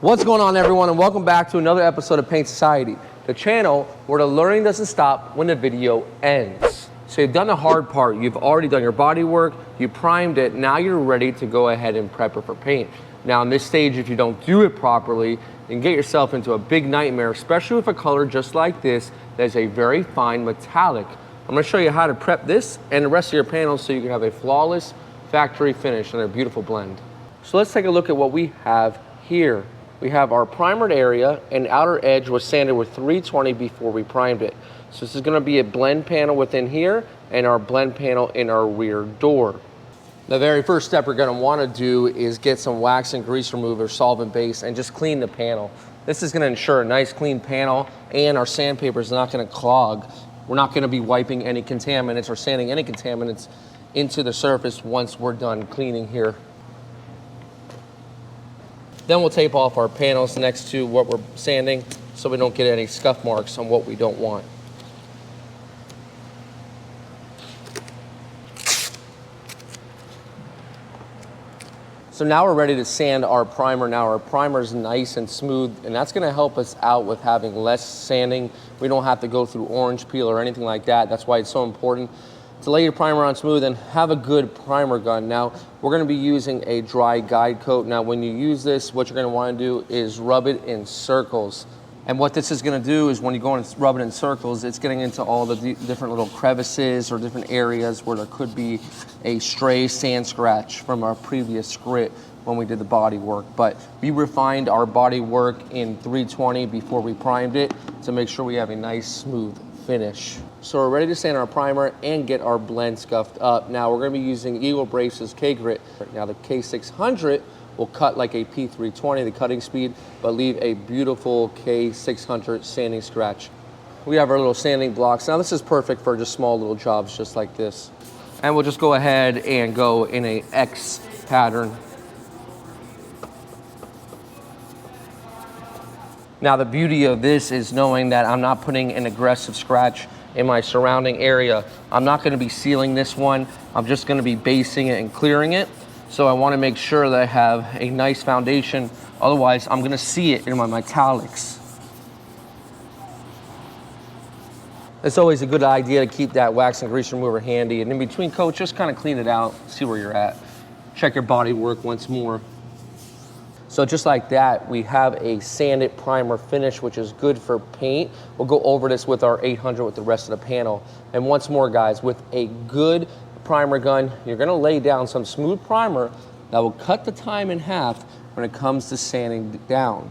What's going on, everyone, and welcome back to another episode of Paint Society, the channel where the learning doesn't stop when the video ends. So you've done the hard part. You've already done your body work, you primed it, now you're ready to go ahead and prep it for paint. Now in this stage, if you don't do it properly, you can get yourself into a big nightmare, especially with a color just like this that is a very fine metallic. I'm gonna show you how to prep this and the rest of your panels so you can have a flawless factory finish and a beautiful blend. So let's take a look at what we have here. We have our primered area, and outer edge was sanded with 320 before we primed it. So this is gonna be a blend panel within here and our blend panel in our rear door. The very first step we're gonna wanna do is get some wax and grease remover, solvent base, and just clean the panel. This is gonna ensure a nice clean panel, and our sandpaper is not gonna clog. We're not gonna be wiping any contaminants or sanding any contaminants into the surface once we're done cleaning here. Then we'll tape off our panels next to what we're sanding so we don't get any scuff marks on what we don't want. So now we're ready to sand our primer. Now our primer is nice and smooth, and that's gonna help us out with having less sanding. We don't have to go through orange peel or anything like that. That's why it's so important to lay your primer on smooth and have a good primer gun. Now, we're gonna be using a dry guide coat. Now, when you use this, what you're gonna wanna do is rub it in circles. And what this is gonna do is when you go and rub it in circles, it's getting into all the different little crevices or different areas where there could be a stray sand scratch from our previous grit when we did the body work. But we refined our body work in 320 before we primed it to make sure we have a nice smooth finish. So we're ready to sand our primer and get our blend scuffed up. Now we're gonna be using Abrasives K-Grit. Now the K600 will cut like a P320, the cutting speed, but leave a beautiful K600 sanding scratch. We have our little sanding blocks. Now this is perfect for just small little jobs just like this. And we'll just go ahead and go in a X pattern. Now the beauty of this is knowing that I'm not putting an aggressive scratch in my surrounding area. I'm not gonna be sealing this one. I'm just gonna be basing it and clearing it. So I wanna make sure that I have a nice foundation. Otherwise, I'm gonna see it in my metallics. It's always a good idea to keep that wax and grease remover handy. And in between coats, just kind of clean it out, see where you're at. Check your body work once more. So just like that, we have a sanded primer finish, which is good for paint. We'll go over this with our 800 with the rest of the panel. And once more, guys, with a good primer gun, you're gonna lay down some smooth primer that will cut the time in half when it comes to sanding down.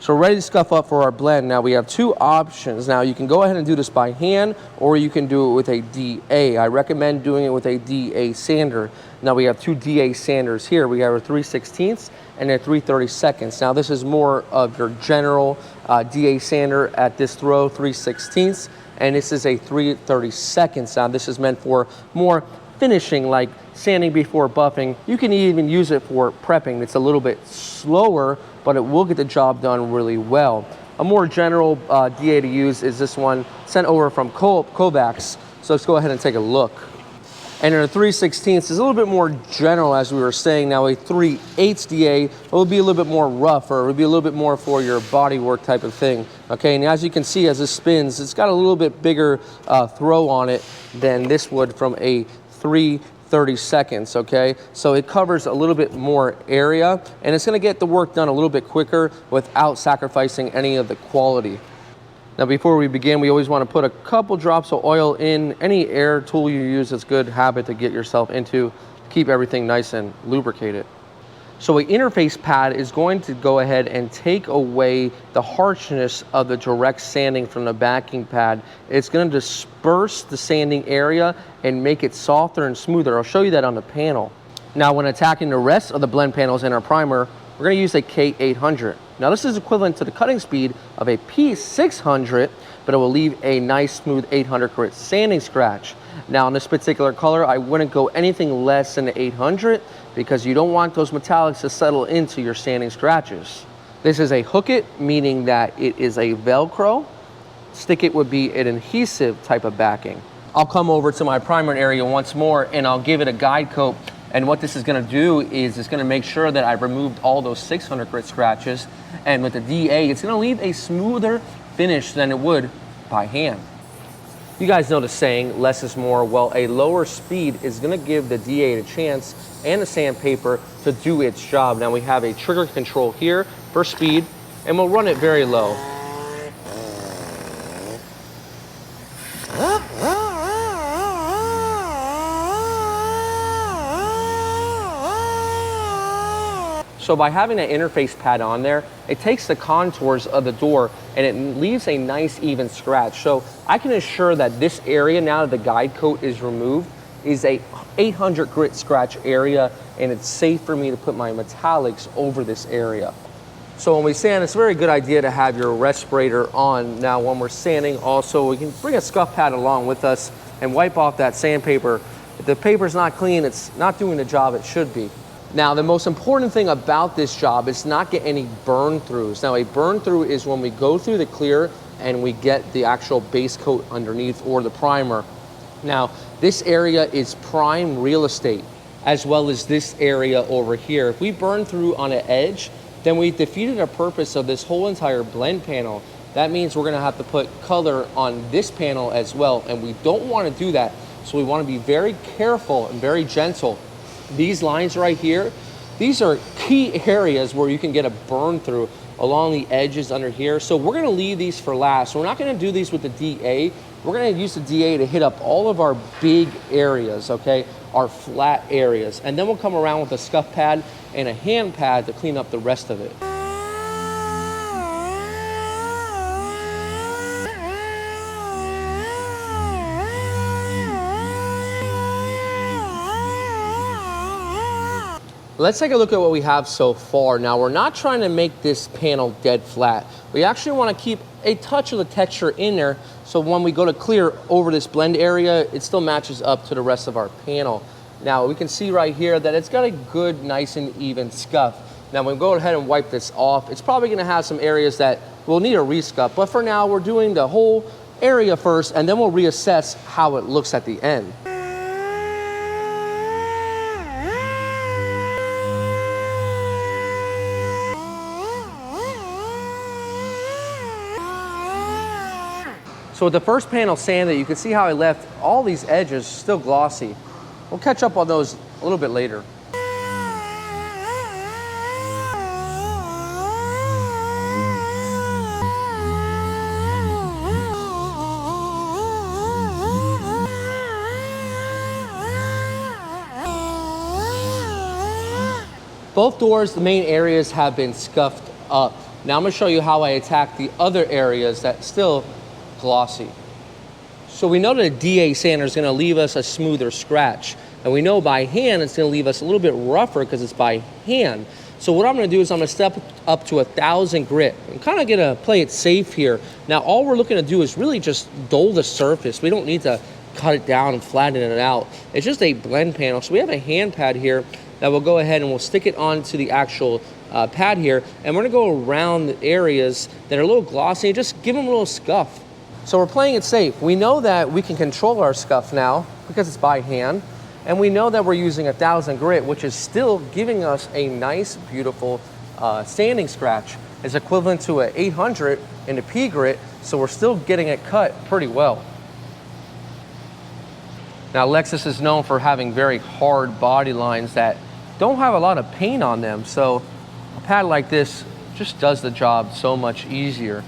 So we're ready to scuff up for our blend. Now we have two options. Now you can go ahead and do this by hand, or you can do it with a DA. I recommend doing it with a DA sander. Now we have two DA sanders here. We have a 3/16 and a 3/32. Now this is more of your general DA sander at this throw, 3/16, and this is a 3/32. Now this is meant for more finishing, like sanding before buffing. You can even use it for prepping. It's a little bit slower, but it will get the job done really well. A more general DA to use is this one sent over from Kovax. So let's go ahead and take a look. And in a 3/16 is a little bit more general, as we were saying. Now a 3/8 DA will be a little bit more rough, or it will be a little bit more for your body work type of thing. Okay, and as you can see, as this spins, it's got a little bit bigger throw on it than this would from a 3/32, okay? So it covers a little bit more area, and it's gonna get the work done a little bit quicker without sacrificing any of the quality. Now before we begin, we always wanna put a couple drops of oil in. Any air tool you use is a good habit to get yourself into. Keep everything nice and lubricated. So an interface pad is going to go ahead and take away the harshness of the direct sanding from the backing pad. It's gonna disperse the sanding area and make it softer and smoother. I'll show you that on the panel. Now when attacking the rest of the blend panels in our primer, we're gonna use a K800. Now this is equivalent to the cutting speed of a P600, but it will leave a nice smooth 800 grit sanding scratch. Now in this particular color, I wouldn't go anything less than the 800 because you don't want those metallics to settle into your sanding scratches. This is a hook it, meaning that it is a Velcro. Stick it would be an adhesive type of backing. I'll come over to my primer area once more and I'll give it a guide coat And what this is gonna do is it's gonna make sure that I've removed all those 600 grit scratches. And with the DA, it's gonna leave a smoother finish than it would by hand. You guys know the saying, less is more. Well, a lower speed is gonna give the DA a chance and the sandpaper to do its job. Now we have a trigger control here for speed, and we'll run it very low. So by having that interface pad on there, it takes the contours of the door and it leaves a nice even scratch. So I can assure that this area, now that the guide coat is removed, is a 800 grit scratch area, and it's safe for me to put my metallics over this area. So when we sand, it's a very good idea to have your respirator on. Now when we're sanding also, we can bring a scuff pad along with us and wipe off that sandpaper. If the paper's not clean, it's not doing the job it should be. Now, the most important thing about this job is not get any burn throughs. Now, a burn through is when we go through the clear and we get the actual base coat underneath or the primer. Now, this area is prime real estate, as well as this area over here. If we burn through on an edge, then we defeated the purpose of this whole entire blend panel. That means we're gonna have to put color on this panel as well, and we don't wanna do that. So we wanna be very careful and very gentle. These lines right here, these are key areas where you can get a burn through along the edges under here. So we're gonna leave these for last. We're not gonna do these with the DA. We're gonna use the DA to hit up all of our big areas, okay? Our flat areas. And then we'll come around with a scuff pad and a hand pad to clean up the rest of it. Let's take a look at what we have so far. Now, we're not trying to make this panel dead flat. We actually want to keep a touch of the texture in there, so when we go to clear over this blend area, it still matches up to the rest of our panel. Now, we can see right here that it's got a good, nice and even scuff. Now, when we go ahead and wipe this off, it's probably going to have some areas that will need a rescuff, but for now, we're doing the whole area first, and then we'll reassess how it looks at the end. So with the first panel sanded, you can see how I left all these edges still glossy. We'll catch up on those a little bit later. Both doors, the main areas have been scuffed up. Now I'm gonna show you how I attack the other areas that still glossy. So we know that a DA sander is going to leave us a smoother scratch, and we know by hand it's going to leave us a little bit rougher because it's by hand. So what I'm going to do is I'm going to step up to 1,000 grit. I'm kind of going to play it safe here. Now all we're looking to do is really just dull the surface. We don't need to cut it down and flatten it out. It's just a blend panel. So we have a hand pad here that we'll go ahead and we'll stick it onto the actual pad here, and we're going to go around the areas that are a little glossy and just give them a little scuff. So we're playing it safe. We know that we can control our scuff now because it's by hand, and we know that we're using 1,000 grit, which is still giving us a nice, beautiful sanding scratch. It's equivalent to an 800 in the P grit, so we're still getting it cut pretty well. Now Lexus is known for having very hard body lines that don't have a lot of paint on them, so a pad like this just does the job so much easier.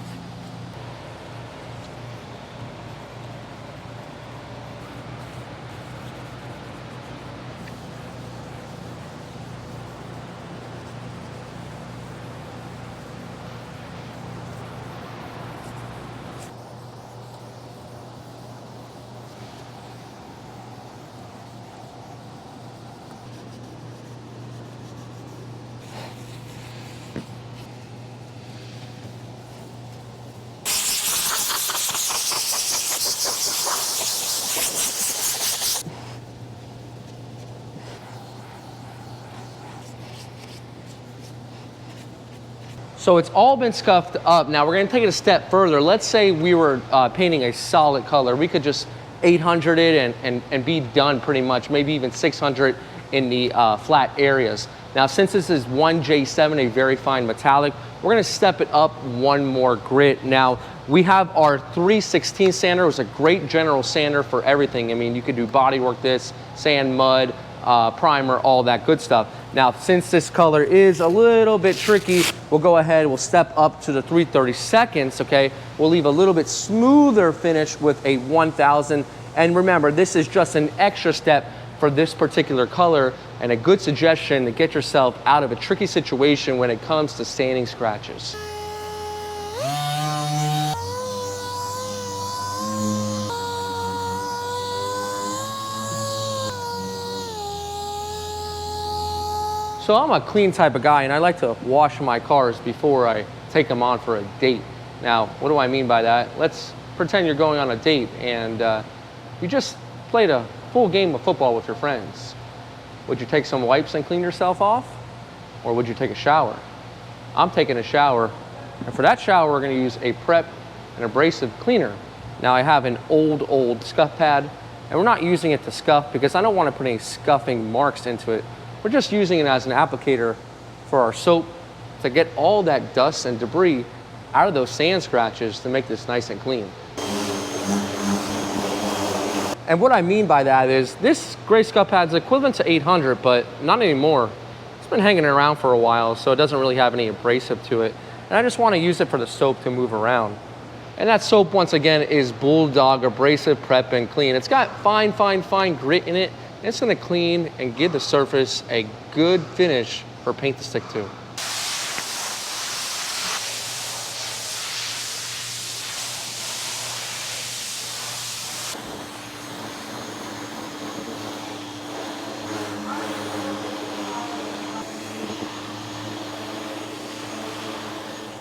So it's all been scuffed up. Now we're gonna take it a step further. Let's say we were painting a solid color. We could just 800 it and be done pretty much, maybe even 600 in the flat areas. Now, since this is 1J7, a very fine metallic, we're gonna step it up one more grit. Now, we have our 316 sander. It was a great general sander for everything. I mean, you could do bodywork this, sand, mud, primer, all that good stuff. Now, since this color is a little bit tricky, we'll go ahead, we'll step up to the 332nds, okay? We'll leave a little bit smoother finish with a 1000. And remember, this is just an extra step for this particular color, and a good suggestion to get yourself out of a tricky situation when it comes to sanding scratches. So I'm a clean type of guy, and I like to wash my cars before I take them on for a date. Now, what do I mean by that? Let's pretend you're going on a date and you just played a full game of football with your friends. Would you take some wipes and clean yourself off? Or would you take a shower? I'm taking a shower, and for that shower, we're gonna use a prep and abrasive cleaner. Now, I have an old scuff pad, and we're not using it to scuff because I don't want to put any scuffing marks into it. We're just using it as an applicator for our soap to get all that dust and debris out of those sand scratches to make this nice and clean. And what I mean by that is this gray scuff pad is equivalent to 800, but not anymore. It's been hanging around for a while, so it doesn't really have any abrasive to it. And I just want to use it for the soap to move around. And that soap, once again, is Bulldog Abrasive Prep and Clean. It's got fine grit in it. It's gonna clean and give the surface a good finish for paint to stick to.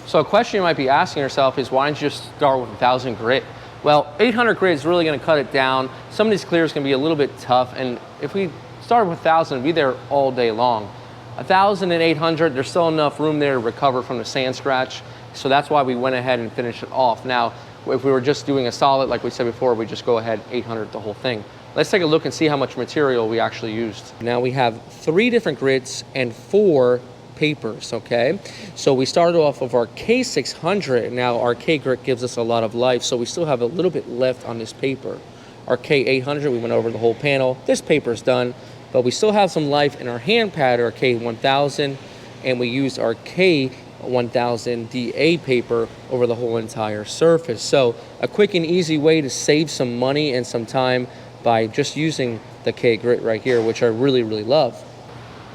So a question you might be asking yourself is, why don't you just start with 1000 grit? Well, 800 grit is really gonna cut it down. Some of these clears can be a little bit tough, and if we started with 1000, we'd be there all day long. 1000 and 800, there's still enough room there to recover from the sand scratch, so that's why we went ahead and finished it off. Now, if we were just doing a solid, like we said before, we just go ahead 800 the whole thing. Let's take a look and see how much material we actually used. Now we have 3 different grits and 4 papers, okay? So we started off of our K600. Now our K grit gives us a lot of life, so we still have a little bit left on this paper. Our K800, we went over the whole panel. This paper's done, but we still have some life in our hand pad, our K1000, and we used our K1000 DA paper over the whole entire surface. So a quick and easy way to save some money and some time by just using the K grit right here, which I really love.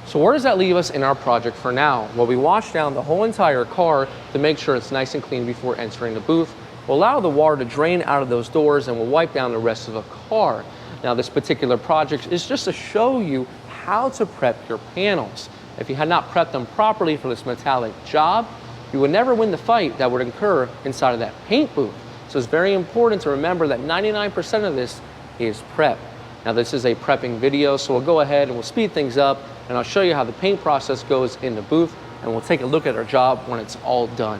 So where does that leave us in our project for now? Well, we washed down the whole entire car to make sure it's nice and clean before entering the booth. We'll allow the water to drain out of those doors, and we'll wipe down the rest of the car. Now, this particular project is just to show you how to prep your panels. If you had not prepped them properly for this metallic job, you would never win the fight that would occur inside of that paint booth. So it's very important to remember that 99% of this is prep. Now, this is a prepping video, so we'll go ahead and we'll speed things up, and I'll show you how the paint process goes in the booth, and we'll take a look at our job when it's all done.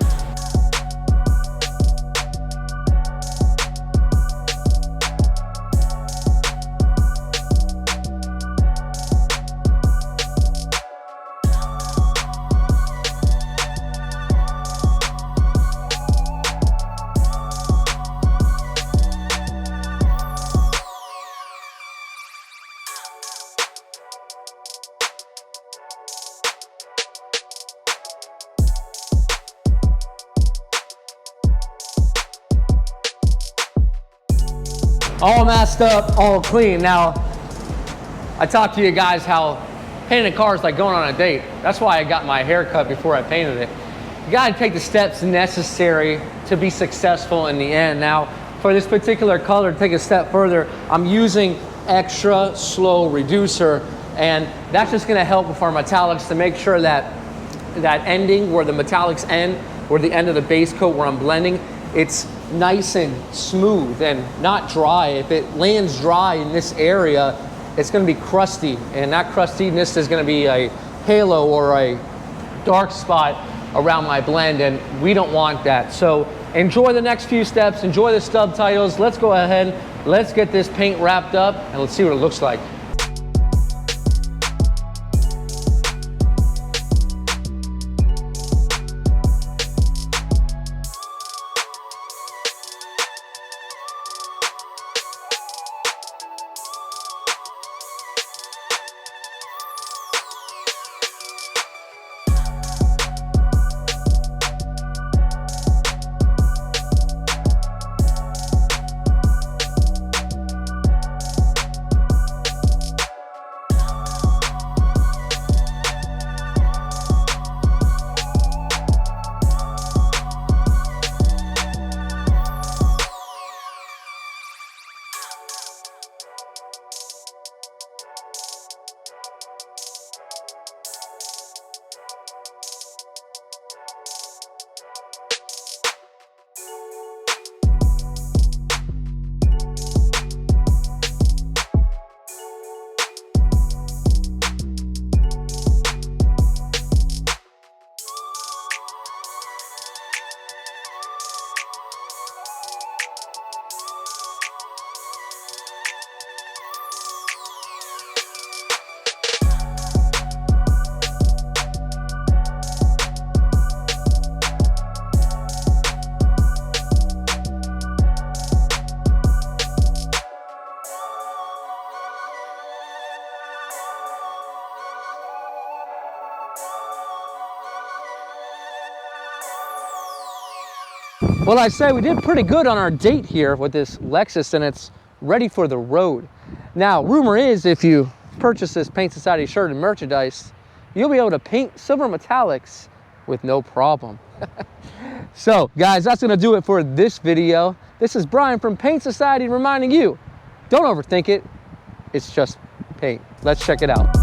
All masked up, all clean. Now, I talked to you guys how painting a car is like going on a date. That's why I got my hair cut before I painted it. You gotta take the steps necessary to be successful in the end. Now, for this particular color, to take a step further, I'm using extra slow reducer, and that's just gonna help with our metallics to make sure that that ending where the metallics end, or the end of the base coat where I'm blending, it's nice and smooth and not dry. If it lands dry in this area, it's gonna be crusty, and that crustiness is gonna be a halo or a dark spot around my blend, and we don't want that. So enjoy the next few steps, enjoy the stub titles. Let's go ahead, let's get this paint wrapped up, and let's see what it looks like. Well, I say we did pretty good on our date here with this Lexus, and it's ready for the road. Now, rumor is if you purchase this Paint Society shirt and merchandise, you'll be able to paint silver metallics with no problem. So, guys, that's gonna do it for this video. This is Brian from Paint Society reminding you, don't overthink it. It's just paint. Let's check it out.